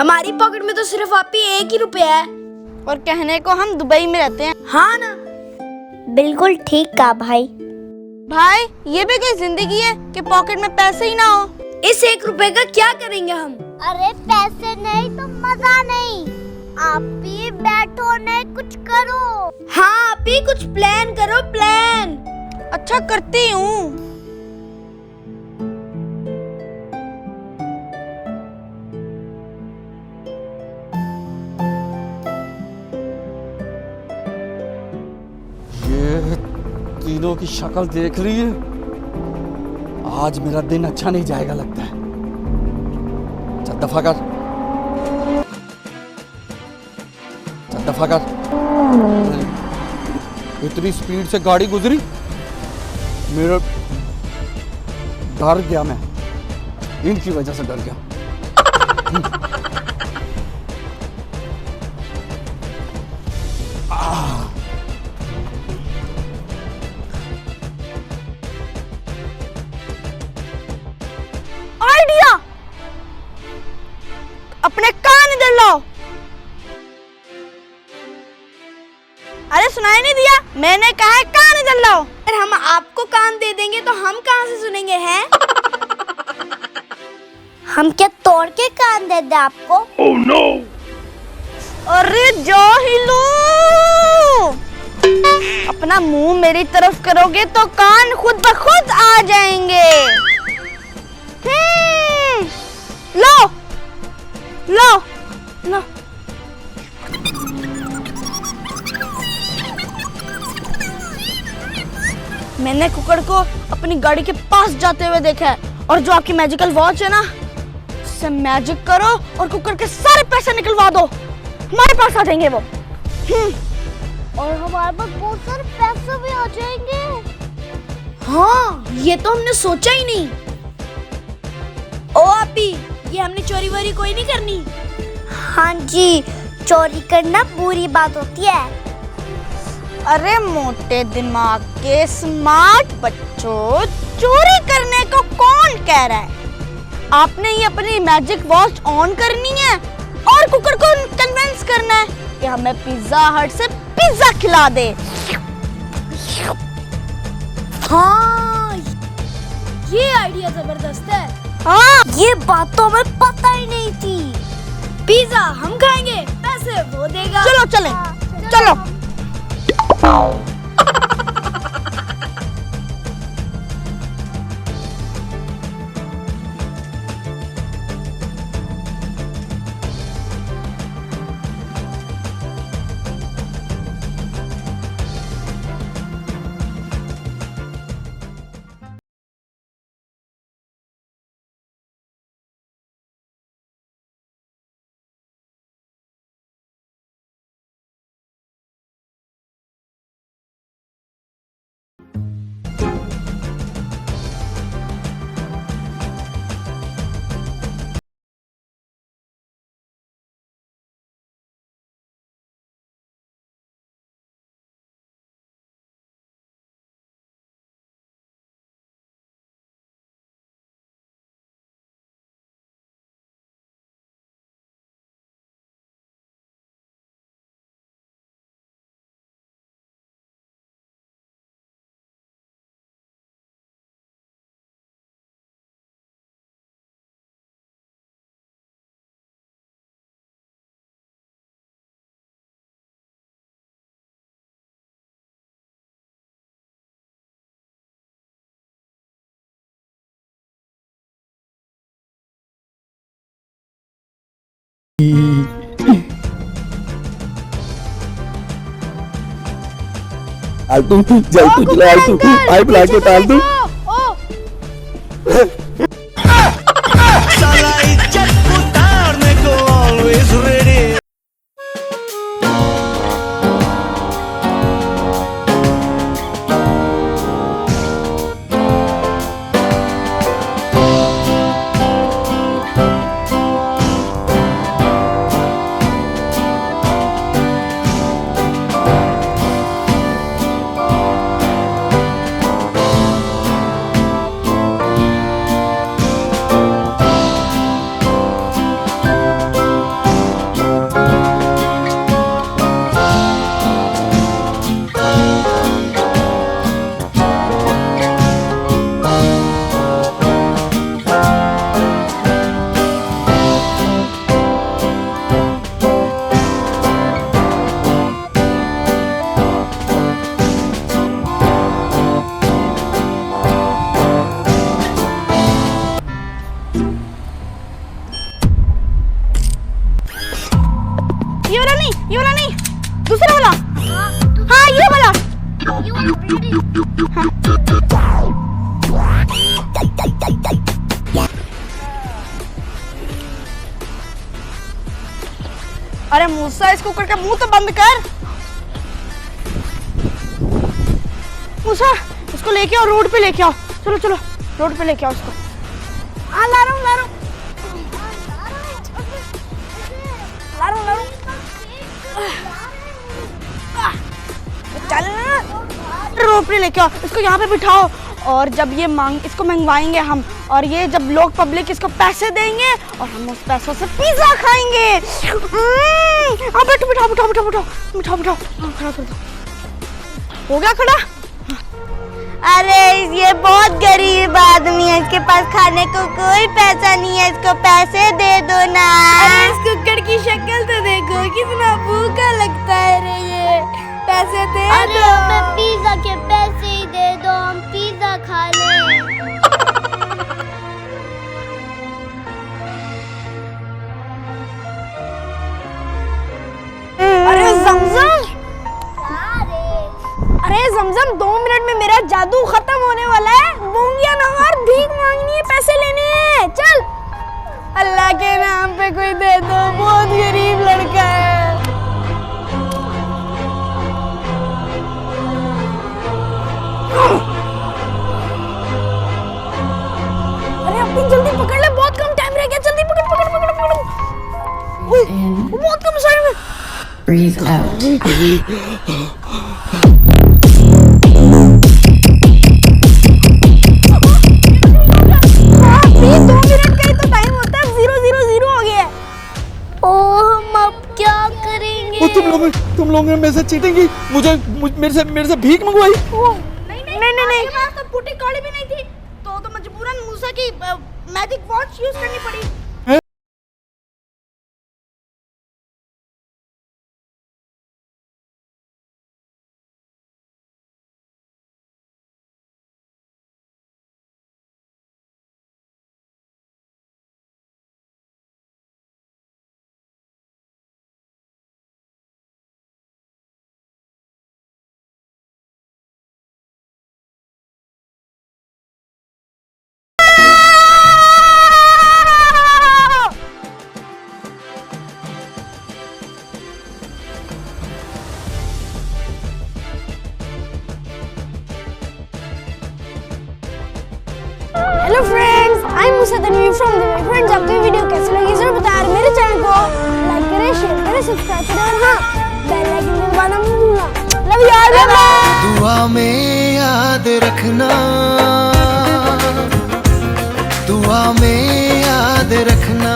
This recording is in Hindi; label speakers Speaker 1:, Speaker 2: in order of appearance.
Speaker 1: हमारी पॉकेट में तो सिर्फ आप ही 1 ही रुपया है।
Speaker 2: और कहने को हम दुबई में रहते हैं।
Speaker 1: हाँ ना,
Speaker 3: बिल्कुल ठीक कहा भाई।
Speaker 2: भाई ये भी कोई जिंदगी है कि पॉकेट में पैसे ही ना हो।
Speaker 1: इस 1 रुपए का क्या करेंगे हम?
Speaker 3: अरे पैसे नहीं तो मजा नहीं। आप भी बैठो, नहीं कुछ करो।
Speaker 1: हाँ, आप ही कुछ प्लान करो, प्लान।
Speaker 2: अच्छा करती हूँ।
Speaker 4: ये तीनों की शक्ल देख रही है, आज मेरा दिन अच्छा नहीं जाएगा लगता है। चल दफा कर, चल दफा कर। इतनी स्पीड से गाड़ी गुजरी, मेरा डर गया, मैं इनकी वजह से डर गया।
Speaker 2: आइडिया, अपने कान इधर लाओ। अरे सुनाई नहीं दिया? मैंने कहा है कान इधर लाओ।
Speaker 1: अगर हम आपको कान दे देंगे तो हम कहाँ से सुनेंगे हैं?
Speaker 3: हम क्या तोड़ के कान दे दे आपको?
Speaker 4: Oh no!
Speaker 2: अरे जाहिलो, अपना मुंह मेरी तरफ करोगे तो कान खुद ब खुद आ जाएंगे। लो लो लो। मैंने कुकर को अपनी गाड़ी के पास जाते हुए देखा है, और जो आपकी मैजिकल वॉच है ना, उससे मैजिक करो और कुकर के सारे पैसे निकलवा दो, हमारे पास आ जाएंगे वो।
Speaker 3: और हमारे पास बहुत सारे पैसे भी आ जाएंगे।
Speaker 1: हाँ, ये तो हमने सोचा ही नहीं। ओ आपी, ये हमने चोरी वोरी कोई नहीं करनी।
Speaker 3: हाँ जी, चोरी करना बुरी बात होती है।
Speaker 2: अरे मोटे दिमाग के स्मार्ट बच्चों, चोरी करने को कौन कह रहा है? आपने ये अपनी मैजिक वॉच ऑन करनी है और कुकर को कन्विंस करना है कि हमें पिज्जा हट से पिज्जा खिला दे।
Speaker 1: हाँ, ये आइडिया जबरदस्त है।
Speaker 3: हाँ, ये बात तो हमें पता ही नहीं थी।
Speaker 1: पिज्जा हम खाएंगे, पैसे वो देगा।
Speaker 2: चलो चलें, चलो।
Speaker 4: आलतू जल्दी चलो, आलतू आई बुला के डाल दूं।
Speaker 2: अरे मूसा, इस कुकर का मुंह तो बंद कर। मूसा, इसको लेके आओ, रोड पे लेके आओ। चलो चलो, रोड पे लेके आओ उसको। हाँ, ला रहा हूँ, ला रहा हूँ। चल ना, रोड पे लेके आओ इसको, यहाँ पे बिठाओ। और जब ये इसको मंगवाएंगे हम, और ये जब लोग पब्लिक इसको पैसे देंगे और हम उस पैसों से पिज्जा खाएंगे। हाँ, बैठो बैठो बैठो बैठो बैठो बैठो बैठो। हाँ, खड़ा कर दो। हो गया खड़ा?
Speaker 3: अरे ये बहुत गरीब आदमी है, इसके पास खाने को कोई पैसा नहीं है, इसको पैसे दे दो ना।
Speaker 1: अरे इस कुक्कड़ की शक्ल तो देखो, कितना भूखा लगता है रे ये। पैसे दे
Speaker 3: अरे
Speaker 1: दो।
Speaker 3: हमें पिज्जा के पैसे ही दे दो, हम पिज्जा खा लें।
Speaker 2: अरे जमजम, अरे जमजम, 2 मिनट में मेरा जादू खत्म होने वाला है। मूंगिया नगार, भीख मांगनी है, पैसे लेने हैं। चल, अल्लाह के नाम पे कोई दे दो, बहुत गरीब लड़का है। अरे अपनी जल्दी पकड़ ले, बहुत कम टाइम रह गया। जल्दी पकड़ पकड़ पकड़ पकड़। ओए, बहुत कम टाइम है।
Speaker 5: Breathe out.
Speaker 2: हाँ, 2 मिनट का ही तो टाइम होता है। 000 हो गया है।
Speaker 3: ओ, हम अब क्या करेंगे?
Speaker 4: तुम लोग मेरे से चीटिंग की, मेरे से भीख मंगवाई।
Speaker 2: नहीं, तो फूटी कौड़ी भी नहीं थी, तो मजबूरन मूसा की मैजिक वॉच यूज करनी पड़ी। Hello friends, I am Musa Tanveer from the friends. आपको ये वीडियो कैसी लगी जरूर बताएं। मेरे चैनल को लाइक करें, शेयर करें, सब्सक्राइब करें और हाँ, बेल आइकन दबाना मत भूलना। Love you all, bye bye.
Speaker 6: दुआ में याद रखना, दुआ में याद रखना।